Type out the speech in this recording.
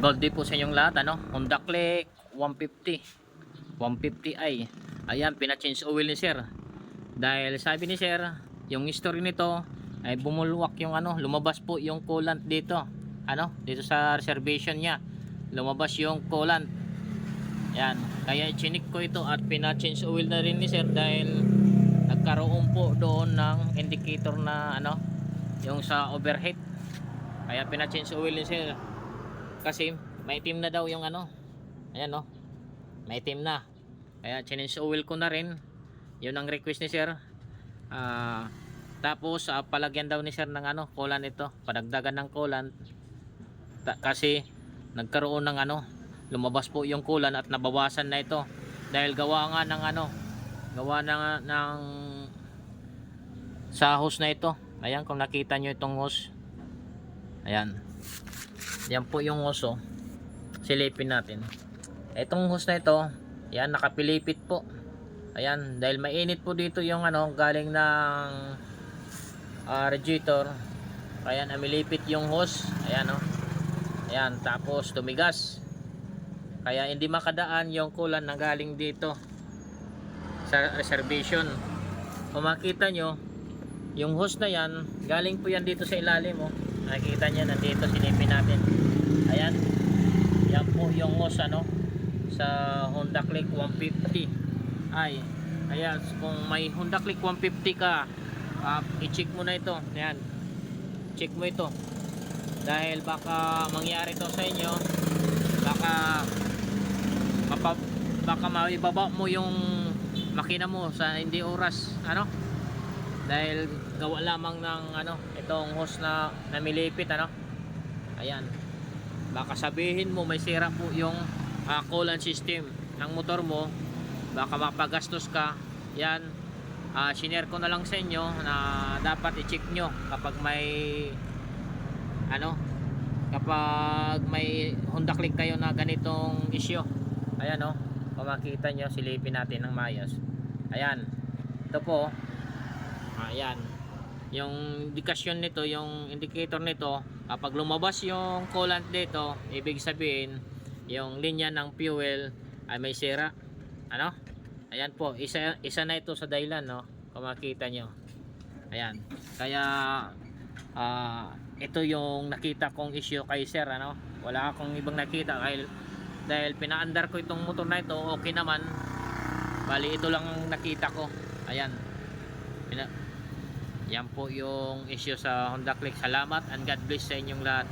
Gold day po sa inyong lahat, ano? Honda Click 150 150i. Ayan, pina-change oil ni sir. Dahil sabi ni sir, yung history nito ay bumulwak yung ano, lumabas po yung coolant dito. Ano? Dito sa reservation niya. Lumabas yung coolant. Ayan, kaya chinik ko ito at pina-change oil na rin ni sir dahil nagkaroon po doon ng indicator na ano, yung sa overheat. Kaya pina-change oil ni sir. Kasi maitim na daw yung ano. Ayan, no, maitim na. Kaya change oil ko na rin. Yun ang request ni sir. Tapos palagyan daw ni sir ng ano, coolant ito, padagdagan ng coolant. Kasi nagkaroon ng ano, lumabas po yung coolant at nabawasan na ito dahil gawa nga ng ano, gawa ng sa hose na ito. Ayan, kung nakita nyo itong hose, ayan, yan po yung hose, oh. Silipin natin itong hose na ito. Yan, nakapilipit po. Ayan, dahil mainit po dito yung ano, galing ng radiator. Kaya namilipit yung hose. Ayan, oh. Ayan, tapos tumigas. Kaya hindi makadaan yung coolant na galing dito sa reservation. Kung makita nyo, yung hose na yan, galing po yan dito sa ilalim, oh. Nakikita nyo, nandito, sinipin natin. Ayan, yan po yung hose, ano, sa Honda Click 150. Ay, kaya kung may Honda Click 150 ka, i-check mo na ito. Ayan, check mo ito. Dahil baka mangyari to sa inyo, baka maibaba mo yung makina mo sa hindi oras, ano, dahil gawa lamang ng ano, itong hose na namilipit, ano. Ayan, baka sabihin mo may sira po yung coolant system ng motor mo, baka mapagastos ka. Yan, shinare ko na lang sa inyo na dapat i-check nyo kapag may ano, kapag may Honda Click kayo na ganitong issue. Ayan, oh, kung makita nyo, silipin natin ng mayos. Ayan, ito po. Ayan, yung indikasyon nito, yung indicator nito, kapag lumabas yung coolant dito, ibig sabihin yung linya ng fuel ay may sira, ano. Ayan po, isa na ito sa dahilan, no, kung makita nyo. Ayan, kaya ito yung nakita kong issue kay sir, ano. Wala akong ibang nakita dahil pinaandar ko itong motor na ito, okay naman. Bali ito lang nakita ko. Ayan, yan po yung issue sa Honda Click. Salamat and God bless sa inyong lahat.